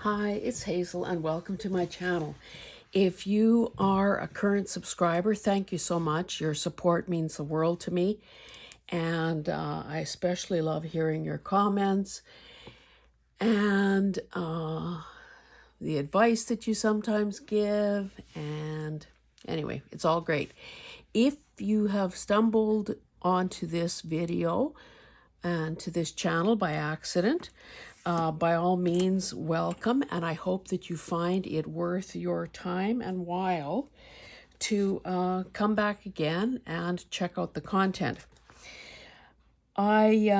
Hi, it's Hazel and welcome to my channel. If you are a current subscriber, thank you so much. Your support means the world to me. And I especially love hearing your comments and the advice that you sometimes give. And anyway, it's all great. If you have stumbled onto this video and to this channel by accident, by all means, welcome, and I hope that you find it worth your time and while to come back again and check out the content. I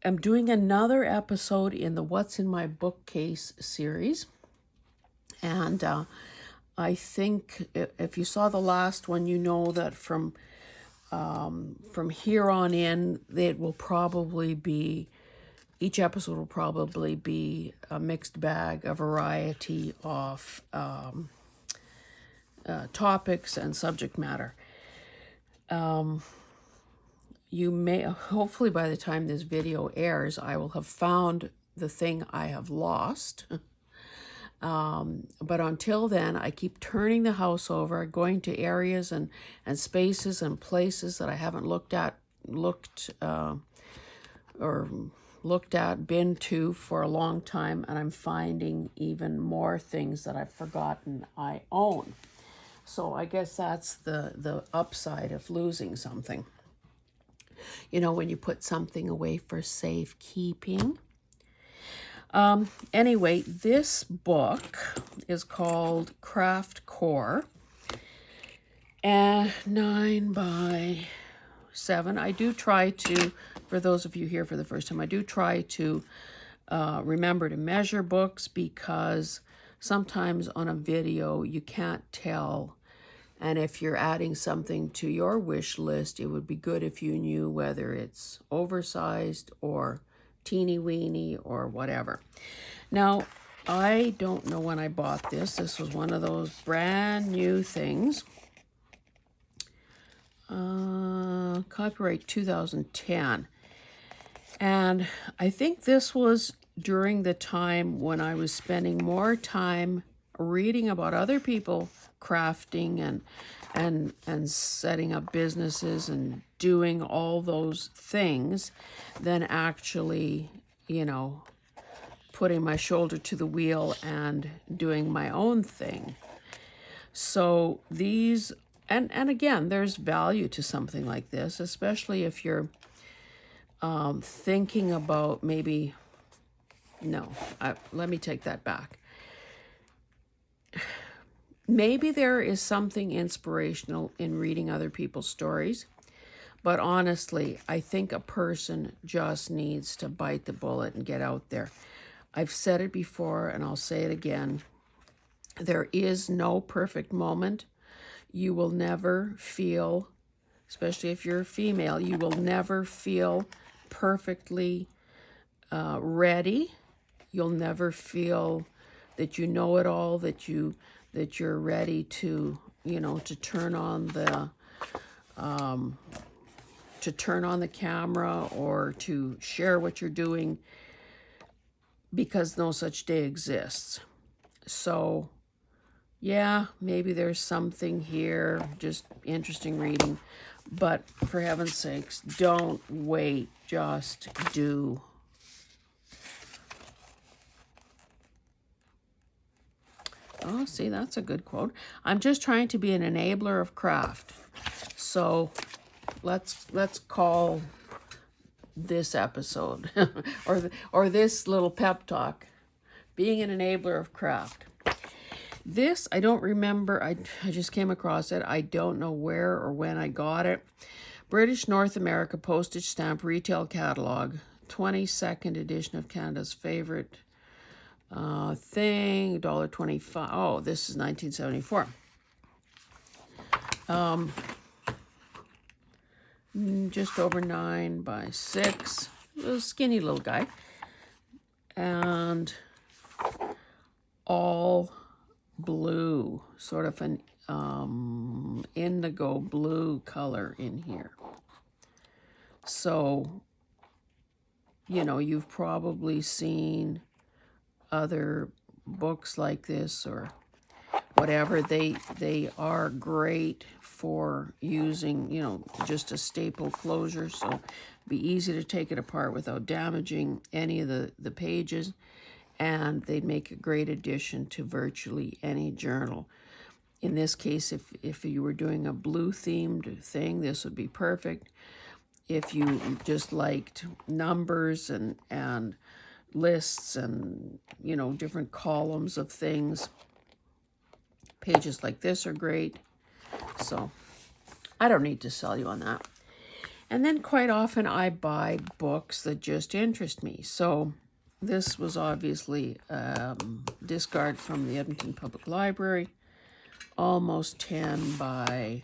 am doing another episode in the What's in My Bookcase series, and I think if you saw the last one, you know that from here on in, it will probably be each episode will probably be a mixed bag, a variety of topics and subject matter. You may, hopefully by the time this video airs, I will have found the thing I have lost. But until then, I keep turning the house over, going to areas and spaces and places that I haven't been to for a long time, and I'm finding even more things that I've forgotten I own. So I guess that's the upside of losing something. You know, when you put something away for safekeeping. Anyway, this book is called Craft Core, and 9 by 7. I do try to, for those of you here for the first time, I do try to remember to measure books, because sometimes on a video you can't tell. And if you're adding something to your wish list, it would be good if you knew whether it's oversized or teeny weeny or whatever. Now, I don't know when I bought this. This was one of those brand new things. Copyright 2010. And I think this was during the time when I was spending more time reading about other people crafting and setting up businesses and doing all those things than actually, you know, putting my shoulder to the wheel and doing my own thing. So these, and again, there's value to something like this, especially if you're thinking about maybe, let me take that back. Maybe there is something inspirational in reading other people's stories, but honestly, I think a person just needs to bite the bullet and get out there. I've said it before and I'll say it again. There is no perfect moment. You will never feel, especially if you're a female, you will never feel perfectly ready. You'll never feel that you know it all, that you're ready to, to turn on the camera or to share what you're doing, because no such day exists. So yeah, maybe there's something here, just interesting reading, but for heaven's sakes, don't wait, just do. Oh, see, that's a good quote. I'm just trying to be an enabler of craft. So let's call this episode or this little pep talk, being an enabler of craft. This, I don't remember. I just came across it. I don't know where or when I got it. British North America postage stamp retail catalog, 22nd edition of Canada's favorite thing, $1.25. Oh, this is 1974. Just over 9 by 6. Little skinny little guy. And all blue, sort of an indigo blue color in here. So, you've probably seen other books like this or whatever, they are great for using, you know, just a staple closure. So it'd be easy to take it apart without damaging any of the pages. And they'd make a great addition to virtually any journal. In this case, if you were doing a blue themed thing, this would be perfect. If you just liked numbers and lists and, you know, different columns of things, pages like this are great. So I don't need to sell you on that. And then quite often I buy books that just interest me. So this was obviously discard from the Edmonton Public Library, almost 10 by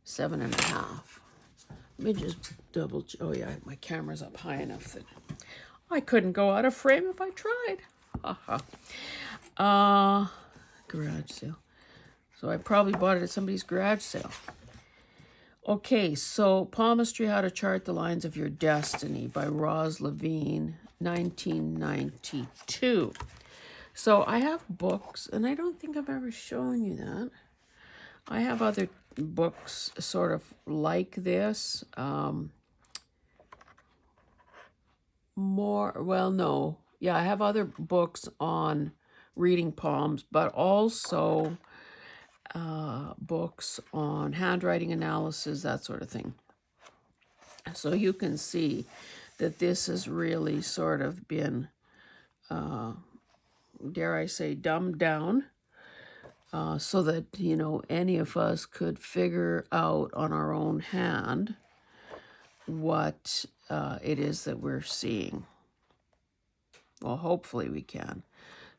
7.5. Let me just double check. Oh yeah, my camera's up high enough that I couldn't go out of frame if I tried. Garage sale. So I probably bought it at somebody's garage sale. Okay, so Palmistry, How to Chart the Lines of Your Destiny by Roz Levine, 1992. So I have books, and I don't think I've ever shown you that. I have other books sort of like this. I have other books on reading palms, but also books on handwriting analysis, that sort of thing. So you can see that this has really sort of been, dare I say, dumbed down, so that, you know, any of us could figure out on our own hand what it is that we're seeing. Well, hopefully we can.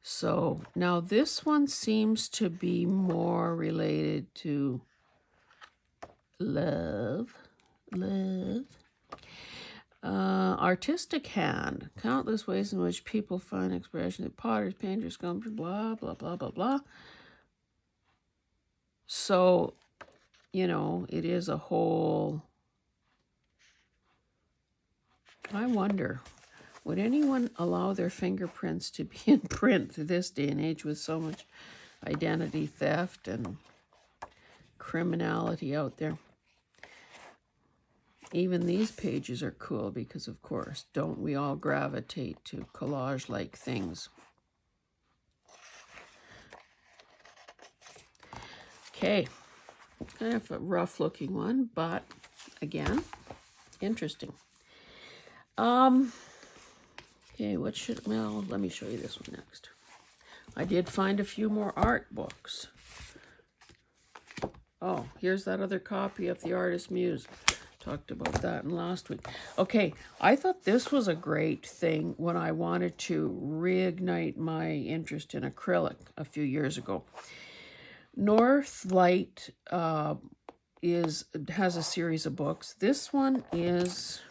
So now this one seems to be more related to love. Artistic hand. Countless ways in which people find expression. Potters, painters, sculptors, blah, blah, blah, blah, blah. So, you know, it is a whole... I wonder, would anyone allow their fingerprints to be in print this day and age with so much identity theft and criminality out there? Even these pages are cool because, of course, don't we all gravitate to collage-like things? Okay, kind of a rough-looking one, but again, interesting. Okay, well, let me show you this one next. I did find a few more art books. Oh, here's that other copy of The Artist's Muse. Talked about that in last week. Okay, I thought this was a great thing when I wanted to reignite my interest in acrylic a few years ago. Northlight has a series of books. This one is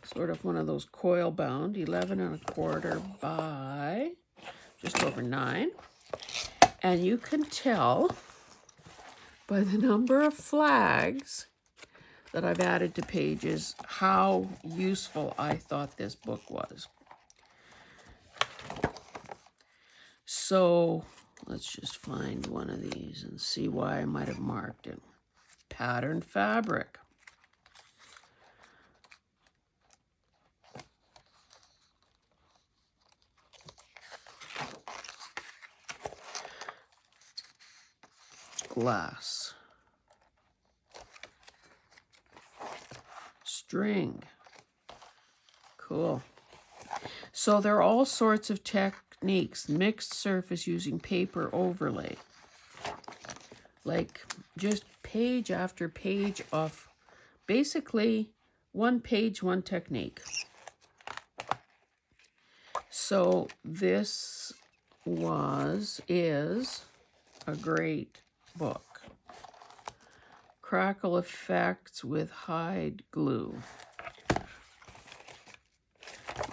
sort of one of those coil bound, 11 1/4 by just over 9. And you can tell by the number of flags that I've added to pages how useful I thought this book was. So let's just find one of these and see why I might have marked it. Pattern fabric. Glass. String. Cool. So there are all sorts of techniques. Mixed surface using paper overlay. Like just page after page of basically one page, one technique. So this is a great book. Crackle effects with hide glue.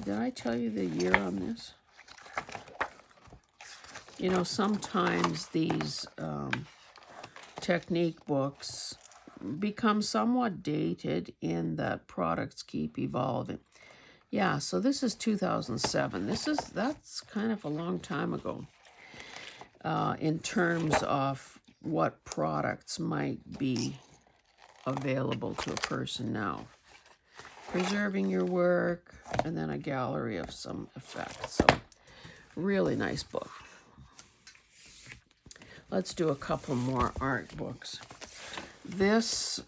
Did I tell you the year on this? You know, sometimes these technique books become somewhat dated in that products keep evolving. Yeah, so this is 2007. That's kind of a long time ago in terms of what products might be available to a person now. Preserving your work, and then a gallery of some effects. So really nice book. Let's do a couple more art books. These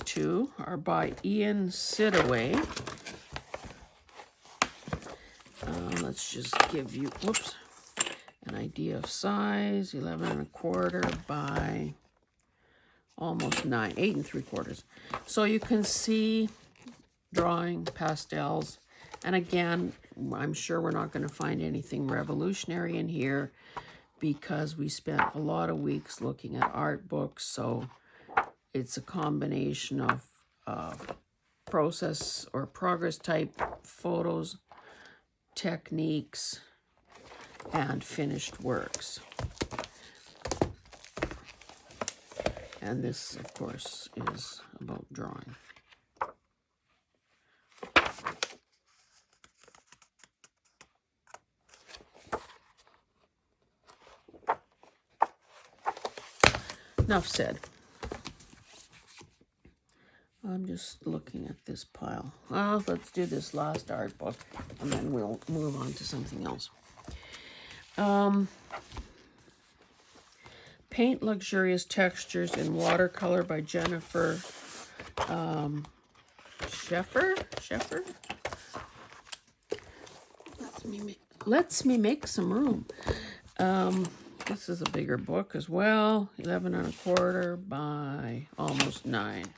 two are by Ian Sidaway. Let's just give you, an idea of size. 11 1/4 by almost 9, 8 3/4. So you can see drawing, pastels, and again, I'm sure we're not going to find anything revolutionary in here because we spent a lot of weeks looking at art books, so it's a combination of process or progress type photos, techniques, and finished works. And this, of course, is about drawing. Enough said. I'm just looking at this pile. Well, let's do this last art book, and then we'll move on to something else. Paint Luxurious Textures in Watercolor by Jennifer Sheffer? Lets me make some room. This is a bigger book as well. 11 1/4 by almost 9.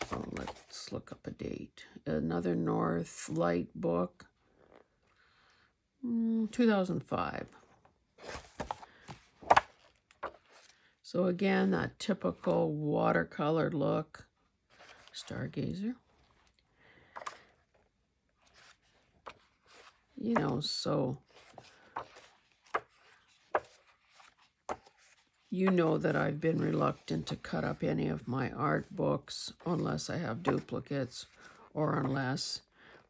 So let's look up a date. Another North Light book. 2005. So again, that typical watercolor look. Stargazer. You know, so you know that I've been reluctant to cut up any of my art books unless I have duplicates or unless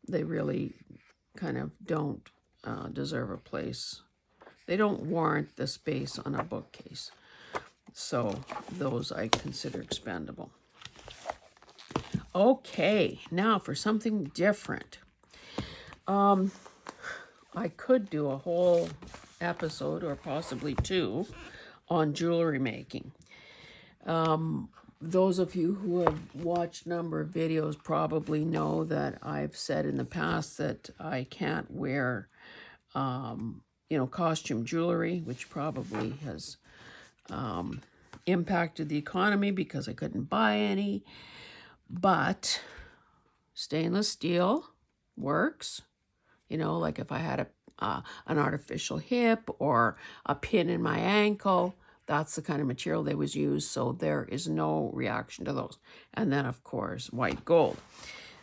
they really kind of don't deserve a place. They don't warrant the space on a bookcase. So those I consider expendable. Okay, now for something different. I could do a whole episode or possibly 2 on jewelry making. Those of you who have watched a number of videos probably know that I've said in the past that I can't wear, costume jewelry, which probably has impacted the economy because I couldn't buy any. But stainless steel works. You know, like if I had an artificial hip or a pin in my ankle, that's the kind of material they was used, so there is no reaction to those. And then, of course, white gold,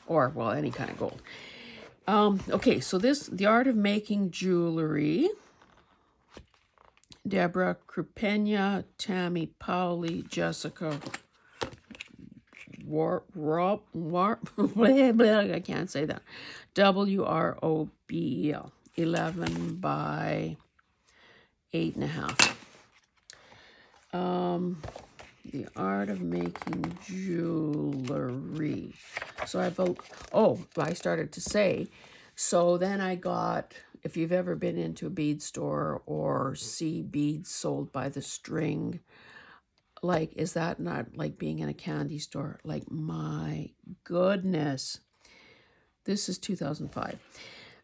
or, well, any kind of gold. Okay, so The Art of Making Jewelry. Deborah Krupenia, Tammy Powley, Jessica I can't say that. WROBEL. 11 by 8.5. The Art of Making Jewelry. So I started to say, so then I got, if you've ever been into a bead store or see beads sold by the string, like, is that not like being in a candy store? Like, my goodness. This is 2005.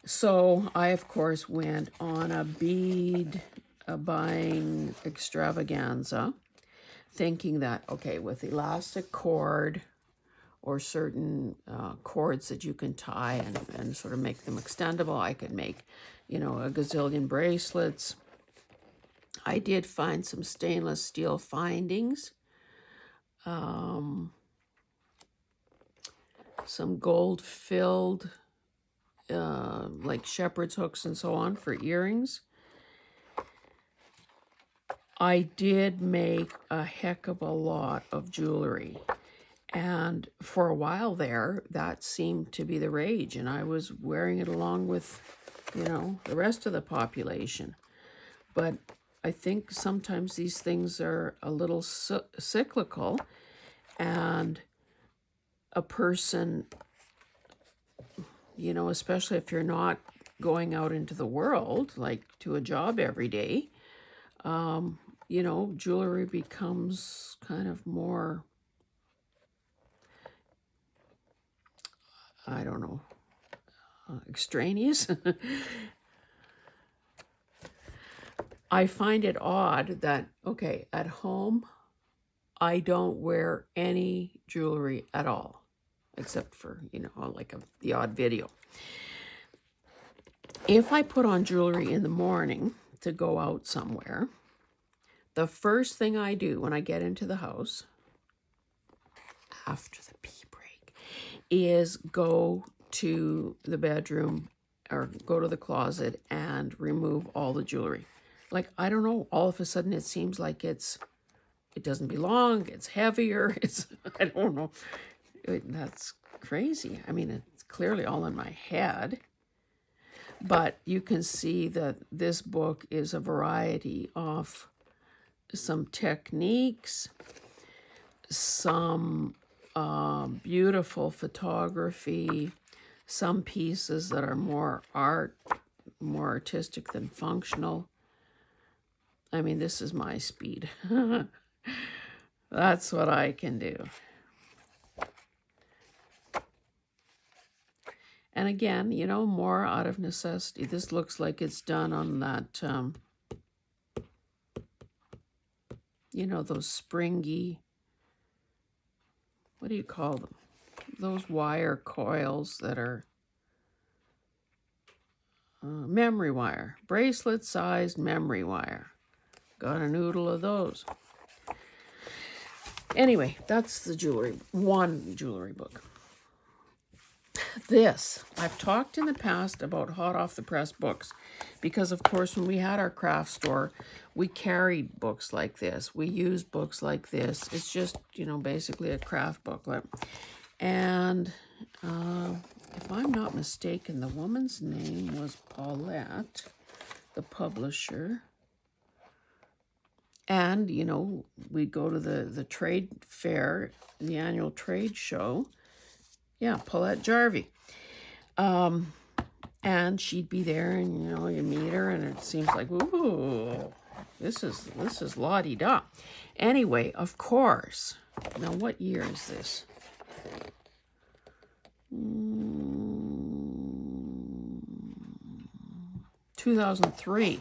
So I, of course, went on a bead buying extravaganza, thinking that, okay, with elastic cord or certain cords that you can tie and sort of make them extendable, I could make, a gazillion bracelets. I did find some stainless steel findings, some gold-filled, like shepherd's hooks and so on for earrings. I did make a heck of a lot of jewelry, And for a while there, that seemed to be the rage, and I was wearing it along with, the rest of the population. But I think sometimes these things are a little cyclical, and a person, especially if you're not going out into the world, like to a job every day, jewelry becomes kind of more, I don't know, extraneous. I find it odd that, okay, at home, I don't wear any jewelry at all, except for, like the odd video. If I put on jewelry in the morning to go out somewhere, the first thing I do when I get into the house, after the pee break, is go to the bedroom or go to the closet and remove all the jewelry. Like, I don't know, all of a sudden it seems like it doesn't belong, it's heavier, I don't know. That's crazy. I mean, it's clearly all in my head. But you can see that this book is a variety of some techniques, some beautiful photography, some pieces that are more artistic than functional. I mean, this is my speed. That's what I can do. And again, more out of necessity. This looks like it's done on that, those springy, what do you call them? Those wire coils that are memory wire, bracelet-sized memory wire. Got a noodle of those. Anyway, that's the one jewelry book. This, I've talked in the past about hot off the press books because, of course, when we had our craft store, we carried books like this. We used books like this. It's just, basically a craft booklet. And if I'm not mistaken, the woman's name was Paulette, the publisher. And, we'd go to the trade fair, the annual trade show. Yeah, Paulette Jarvie. And she'd be there, and, you meet her, and it seems like, ooh, this is la-di-da. Anyway, of course. Now, what year is this? 2003.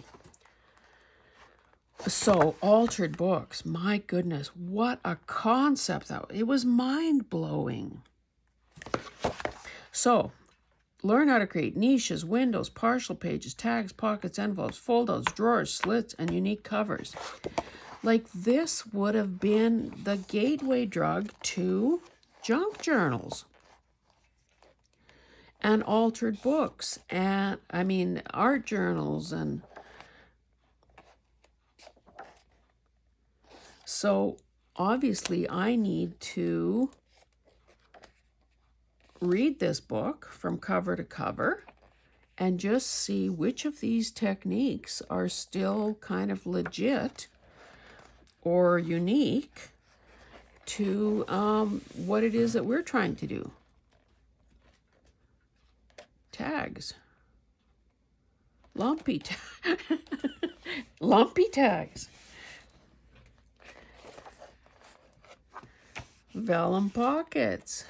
So, Altered Books, my goodness, what a concept it was mind-blowing. So, learn how to create niches, windows, partial pages, tags, pockets, envelopes, foldouts, drawers, slits, and unique covers. Like, this would have been the gateway drug to junk journals and altered books, and art journals. And so obviously I need to read this book from cover to cover and just see which of these techniques are still kind of legit or unique to what it is that we're trying to do. Tags. Lumpy tags. Vellum pockets.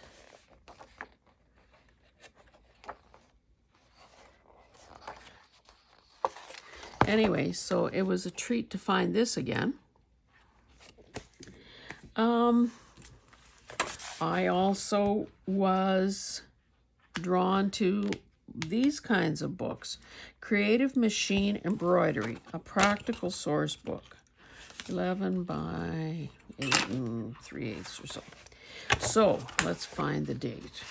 Anyway, so it was a treat to find this again. I also was drawn to these kinds of books. Creative Machine Embroidery, a practical source book. 11 by 8 3/8 or so. So let's find the date.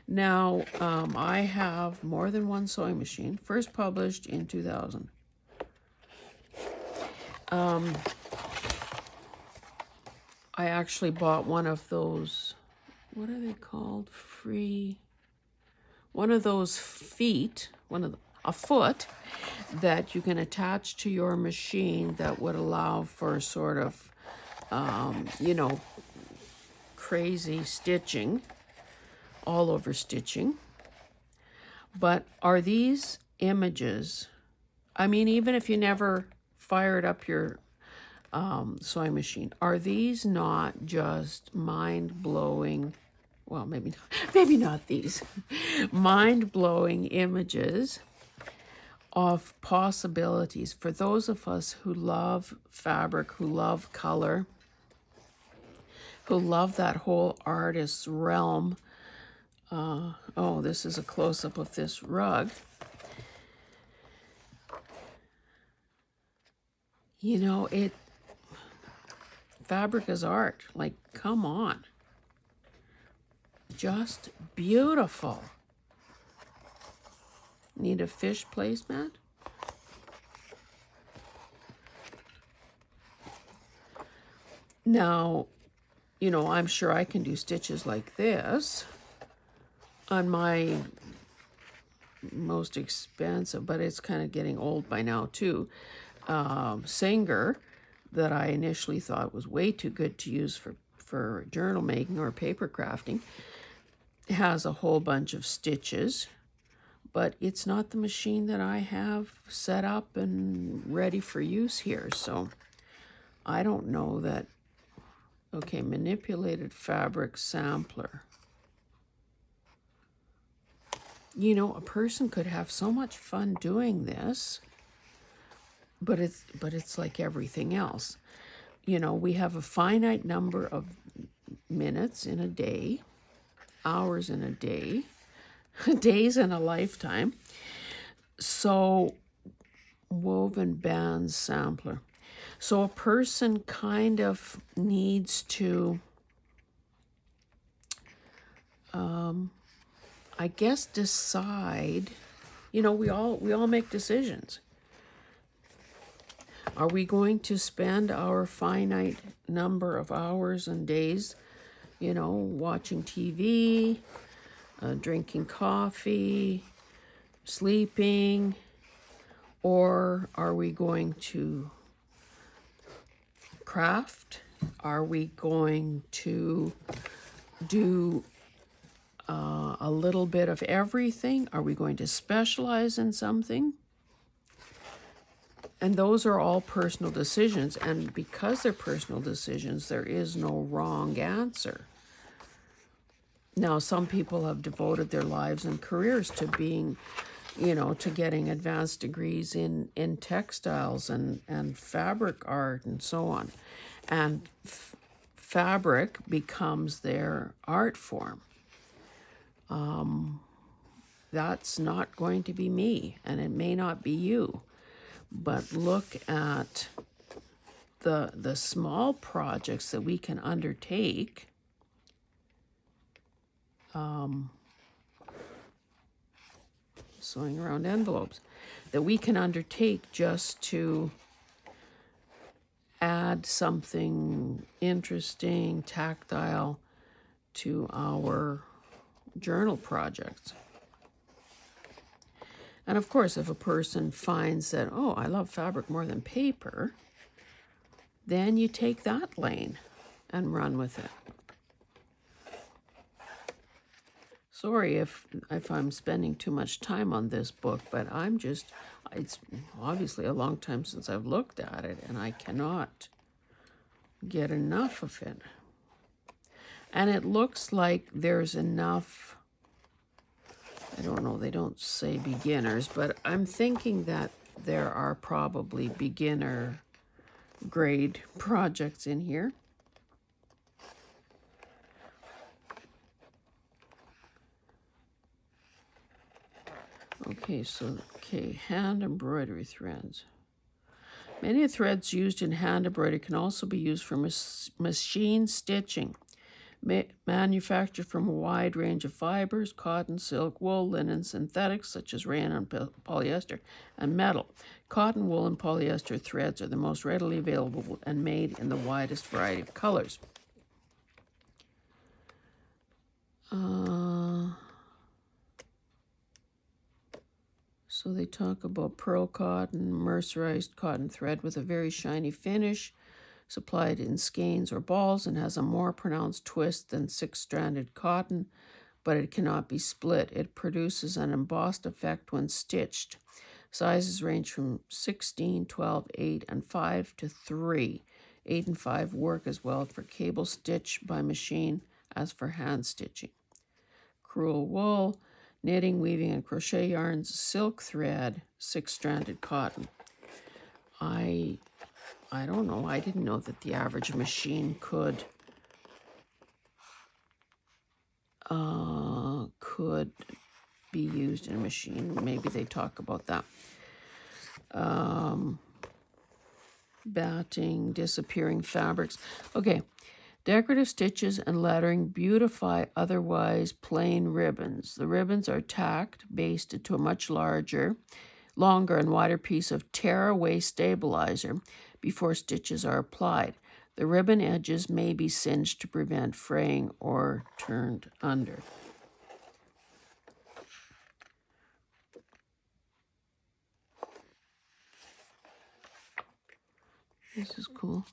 Now, I have More Than One Sewing Machine, first published in 2000. I actually bought one of those, what are they called? One of those feet, a foot that you can attach to your machine that would allow for sort of, crazy stitching, all over stitching. But are these images, I mean, even if you never fired up your sewing machine, are these not just mind-blowing, well, maybe not these, mind-blowing images of possibilities for those of us who love fabric, who love color, who love that whole artist's realm. Oh, this is a close-up of this rug. You know, fabric is art. Like, come on. Just beautiful. Need a fish placemat? Now, I'm sure I can do stitches like this on my most expensive, but it's kind of getting old by now too, Singer, that I initially thought was way too good to use for journal making or paper crafting. It has a whole bunch of stitches, but it's not the machine that I have set up and ready for use here. So I don't know that. Okay, manipulated fabric sampler. A person could have so much fun doing this, but it's like everything else. We have a finite number of minutes in a day, hours in a day, days in a lifetime. So, woven bands sampler. So a person kind of needs to, I guess, decide. We all make decisions. Are we going to spend our finite number of hours and days, watching TV, drinking coffee, sleeping, or are we going to craft? Are we going to do a little bit of everything? Are we going to specialize in something? And those are all personal decisions. And because they're personal decisions, there is no wrong answer. Now, some people have devoted their lives and careers to being, to getting advanced degrees in textiles and fabric art and so on. And fabric becomes their art form. That's not going to be me, and it may not be you. But look at the small projects that we can undertake. Sewing around envelopes that we can undertake just to add something interesting, tactile to our journal projects. And of course, if a person finds that, oh, I love fabric more than paper, then you take that lane and run with it. Sorry if I'm spending too much time on this book, but it's obviously a long time since I've looked at it, and I cannot get enough of it. And it looks like there's enough, I don't know, they don't say beginners, but I'm thinking that there are probably beginner grade projects in here. Okay, hand embroidery threads. Many threads used in hand embroidery can also be used for machine stitching. Manufactured from a wide range of fibers: cotton, silk, wool, linen, synthetics such as rayon and polyester, and metal. Cotton, wool, and polyester threads are the most readily available and made in the widest variety of colors. So they talk about pearl cotton, mercerized cotton thread with a very shiny finish, supplied in skeins or balls, and has a more pronounced twist than six-stranded cotton, but it cannot be split. It produces an embossed effect when stitched. Sizes range from 16, 12, 8, and 5 to 3. 8 and 5 work as well for cable stitch by machine as for hand stitching. Crewel wool, knitting, weaving, and crochet yarns, silk thread, six-stranded cotton. I don't know. I didn't know that the average machine could be used in a machine. Maybe they talk about that. Batting, disappearing fabrics. Okay. Decorative stitches and lettering beautify otherwise plain ribbons. The ribbons are tacked, basted to a much longer and wider piece of tear-away stabilizer before stitches are applied. The ribbon edges may be singed to prevent fraying or turned under. This is cool.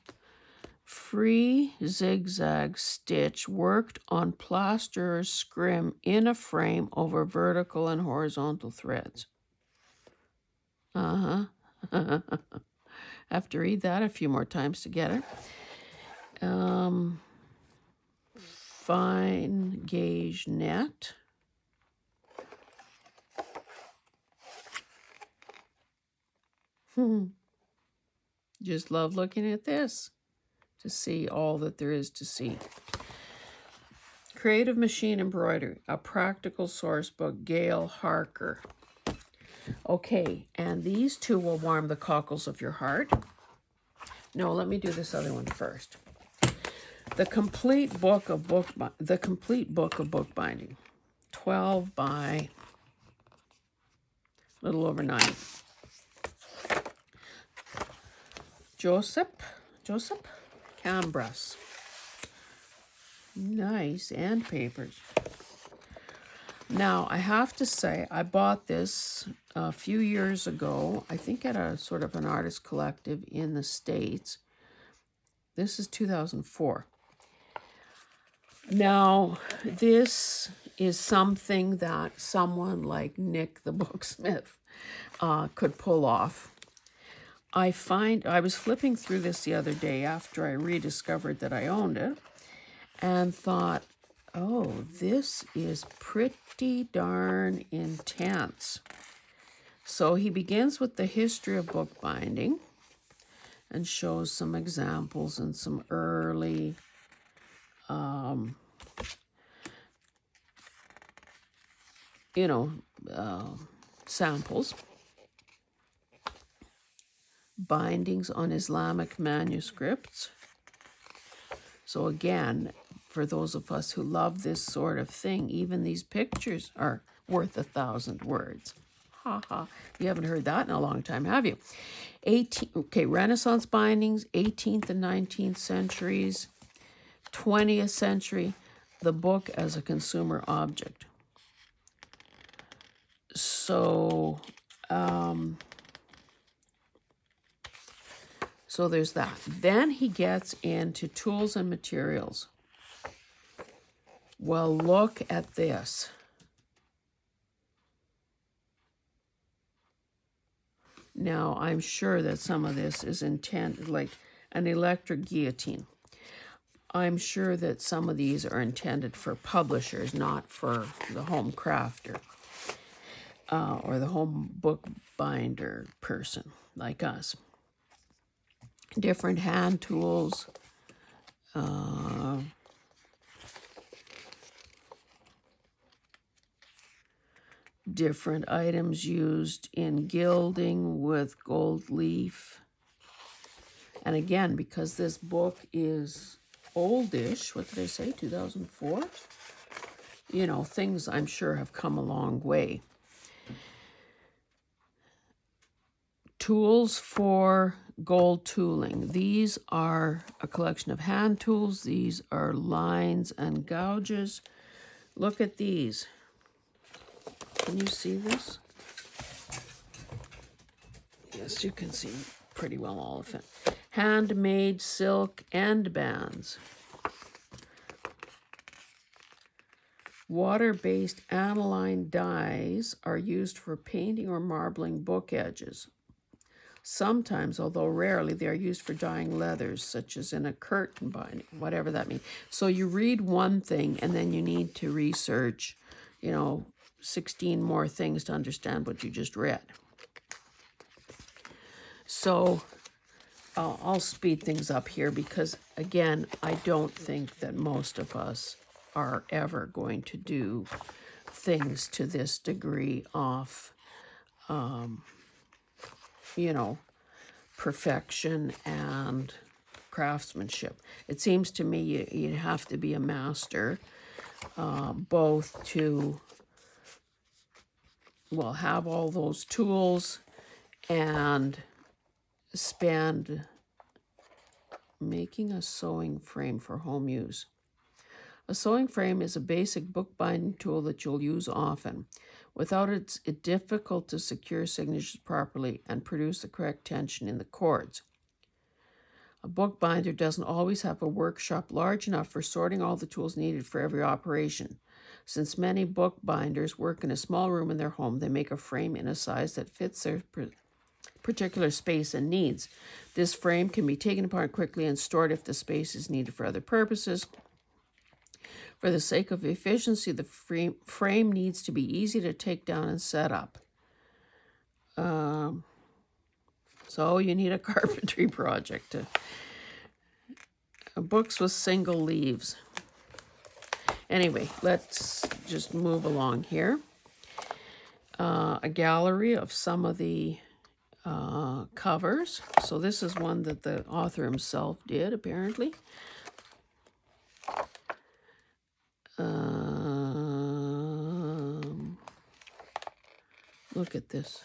Free zigzag stitch worked on plasterer's scrim in a frame over vertical and horizontal threads. I have to read that a few more times to get it. Fine gauge net. Just love looking at this to see all that there is to see. Creative Machine Embroidery, a practical source book, Gail Harker. Okay, and these two will warm the cockles of your heart. No, let me do this other one first. The complete book of bookbinding, 12 by a little over 9. Joseph Cambras. Nice, and papers. Now, I have to say, I bought this a few years ago, I think at a sort of an artist collective in the States. This is 2004. Now, this is something that someone like Nick the Booksmith could pull off. I was flipping through this the other day after I rediscovered that I owned it and thought, oh, this is pretty darn intense. So he begins with the history of bookbinding and shows some examples and some early samples. Bindings on Islamic manuscripts. So again, for those of us who love this sort of thing, even these pictures are worth 1,000 words. Ha ha. You haven't heard that in a long time, have you? Renaissance bindings, 18th and 19th centuries, 20th century, the book as a consumer object. So, so there's that. Then he gets into tools and materials. Well, look at this. Now, I'm sure that some of this is intended, like an electric guillotine. I'm sure that some of these are intended for publishers, not for the home crafter or the home bookbinder person like us. Different hand tools. Different items used in gilding with gold leaf. And again, because this book is oldish, what did I say, 2004? Things I'm sure have come a long way. Tools for gold tooling. These are a collection of hand tools. These are lines and gouges. Look at these. Can you see this? Yes, you can see pretty well all of it. Handmade silk end bands. Water-based aniline dyes are used for painting or marbling book edges. Sometimes, although rarely, they are used for dyeing leathers, such as in a curtain binding, whatever that means. So you read one thing, and then you need to research, 16 more things to understand what you just read. So I'll speed things up here because, again, I don't think that most of us are ever going to do things to this degree of, perfection and craftsmanship. It seems to me you'd have to be a master, both to, have all those tools and spend making a sewing frame for home use. A sewing frame is a basic bookbinding tool that you'll use often. Without it, it's difficult to secure signatures properly and produce the correct tension in the cords. A bookbinder doesn't always have a workshop large enough for sorting all the tools needed for every operation. Since many bookbinders work in a small room in their home, they make a frame in a size that fits their particular space and needs. This frame can be taken apart quickly and stored if the space is needed for other purposes. For the sake of efficiency, the frame needs to be easy to take down and set up. So you need a carpentry project. Books with single leaves. Anyway, let's just move along here. A gallery of some of the covers. So this is one that the author himself did, apparently. Look at this.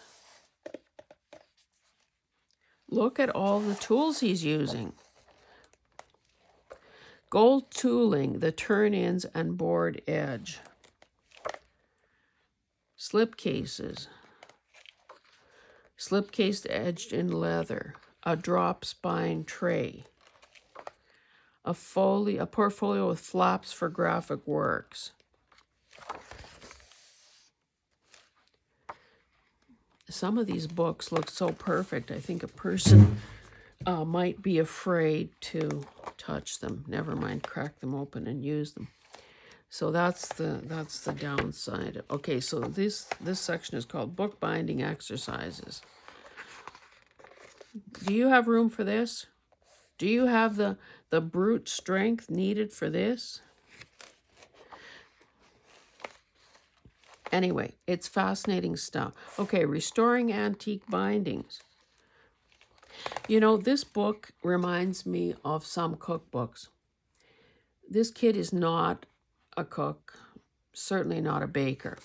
Look at all the tools he's using. Gold tooling, the turn-ins and board edge. Slip cases. Slip case edged in leather. A drop spine tray. A portfolio with flaps for graphic works. Some of these books look so perfect, I think a person might be afraid to touch them. Never mind, crack them open and use them. So that's the downside. Okay, so this section is called bookbinding exercises. Do you have room for this? Do you have the brute strength needed for this? Anyway, it's fascinating stuff. Okay, restoring antique bindings. This book reminds me of some cookbooks. This kid is not a cook, certainly not a baker.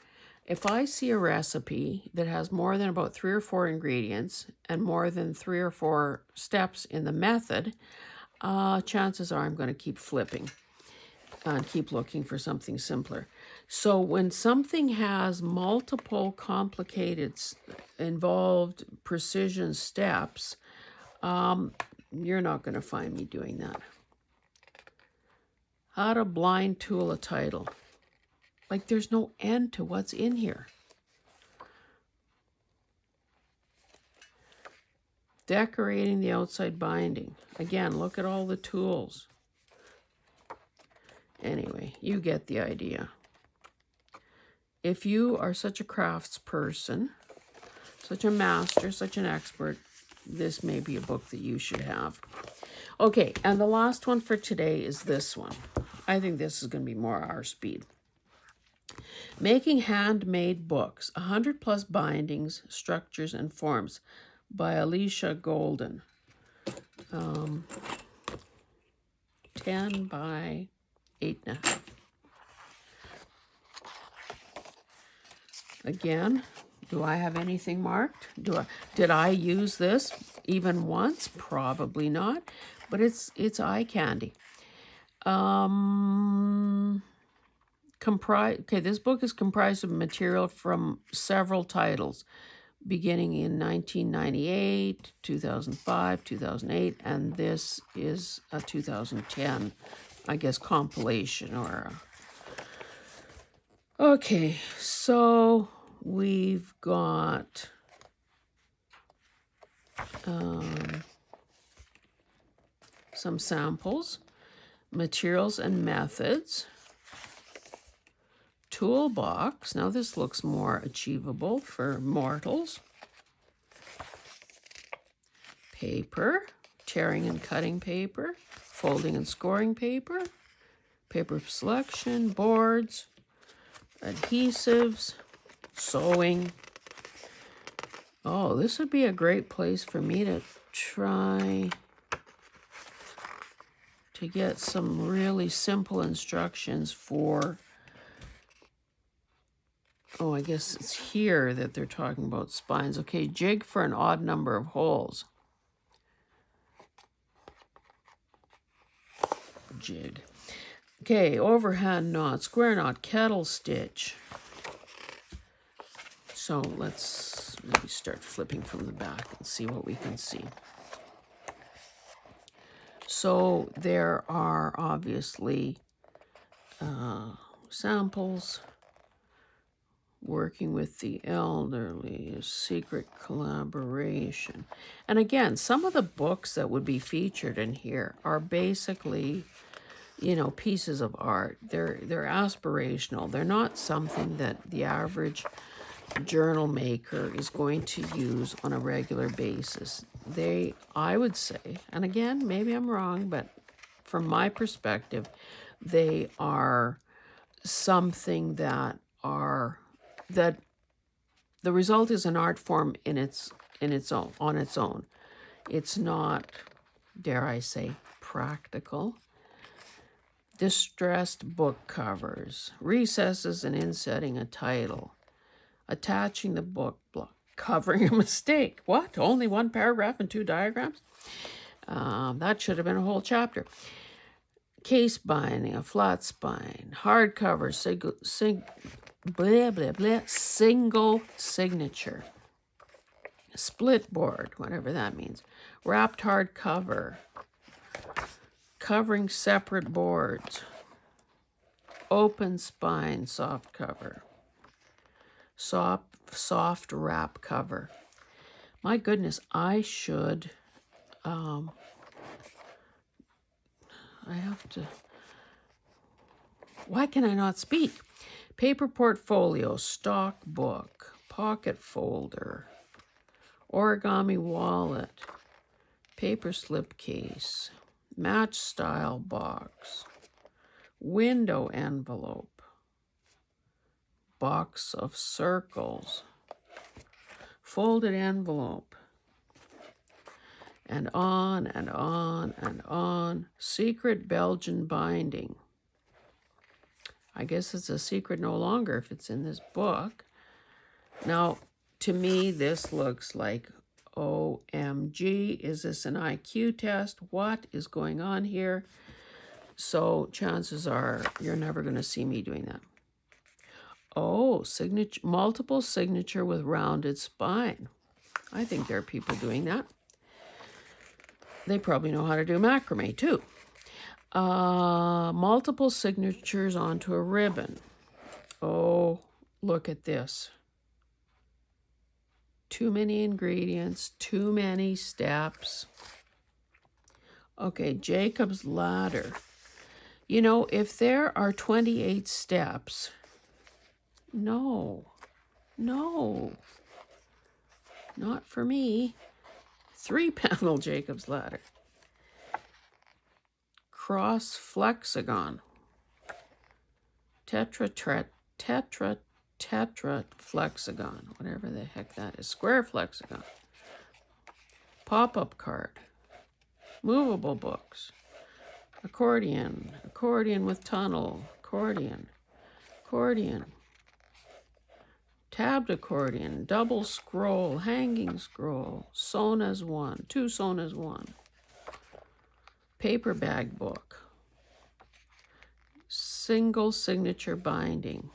If I see a recipe that has more than about 3 or 4 ingredients and more than 3 or 4 steps in the method, chances are I'm going to keep flipping and keep looking for something simpler. So when something has multiple complicated, involved precision steps, you're not going to find me doing that. How to blind tool a title. Like there's no end to what's in here. Decorating the outside binding. Again, look at all the tools. Anyway, you get the idea. If you are such a craftsperson, such a master, such an expert, this may be a book that you should have. Okay, and the last one for today is this one. I think this is going to be more our speed. Making Handmade Books, 100 Plus Bindings, Structures, and Forms by Alicia Golden. 10 by 8.5. Again, do I have anything marked? Did I use this even once? Probably not, but it's eye candy. Come this book is comprised of material from several titles, beginning in 1998, 2005, 2008, and this is a 2010, I guess, compilation or okay, so we've got some samples, materials and methods, toolbox. Now this looks more achievable for mortals. Paper, tearing and cutting paper, folding and scoring paper, paper selection, boards, adhesives, sewing. Oh, this would be a great place for me to try to get some really simple instructions for, oh, I guess it's here that they're talking about spines. Okay, jig for an odd number of holes. Jig. Okay, overhand knot, square knot, kettle stitch. So let's maybe start flipping from the back and see what we can see. So there are obviously samples, working with the elderly, a secret collaboration. And again, some of the books that would be featured in here are basically, you know, pieces of art. They're aspirational. They're not something that the average journal maker is going to use on a regular basis. They, I would say, and again, maybe I'm wrong, but from my perspective, they are something that the result is an art form on its own. It's not, dare I say, practical. Distressed book covers, recesses and insetting a title, attaching the book block, covering a mistake. What? Only one paragraph and 2 diagrams? That should have been a whole chapter. Case binding, a flat spine, hardcover, single signature, split board, whatever that means, wrapped hardcover, covering separate boards, open spine soft cover, soft wrap cover. My goodness, I should, I have to, why can I not speak? Paper portfolio, stock book, pocket folder, origami wallet, paper slip case, match style box, window envelope, box of circles, folded envelope, and on and on and on. Secret Belgian binding. I guess it's a secret no longer if it's in this book. Now, to me, this looks like, OMG, is this an IQ test? What is going on here? So chances are you're never going to see me doing that. Oh, multiple signature with rounded spine. I think there are people doing that. They probably know how to do macrame too. Multiple signatures onto a ribbon. Oh, look at this. Too many ingredients, too many steps. Okay, Jacob's ladder. You know, if there are 28 steps, no, not for me. 3-panel Jacob's ladder. Cross flexagon. Tetra flexagon, whatever the heck that is. Square flexagon. Pop-up card. Movable books. Accordion with tunnel. Accordion. Tabbed accordion, double scroll, hanging scroll, sewn as one, 2 sewn as one. Paper bag book, single signature binding.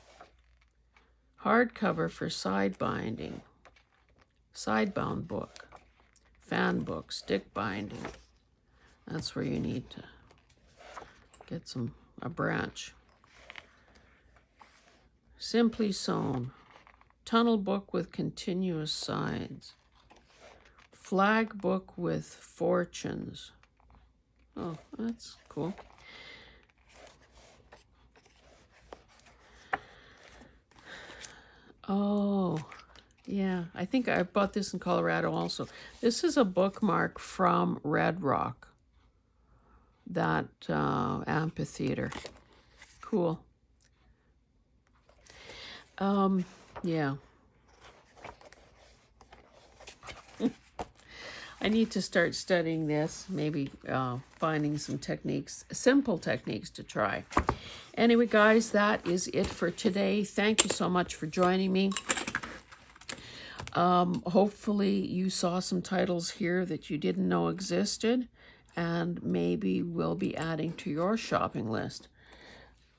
Hardcover for side binding. Sidebound book. Fan book, stick binding. That's where you need to get a branch. Simply sewn. Tunnel book with continuous sides. Flag book with fortunes. Oh, that's cool. Oh, yeah. I think I bought this in Colorado also. This is a bookmark from Red Rock. That amphitheater. Cool. Yeah. I need to start studying this, maybe finding some techniques, simple techniques to try. Anyway, guys, that is it for today. Thank you so much for joining me. Hopefully you saw some titles here that you didn't know existed, and maybe will be adding to your shopping list.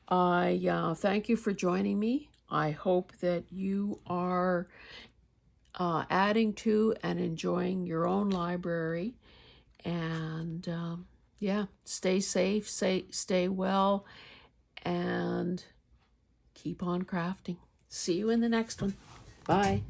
I thank you for joining me. I hope that you are adding to and enjoying your own library. And yeah, stay safe, stay well, and keep on crafting. See you in the next one. Bye.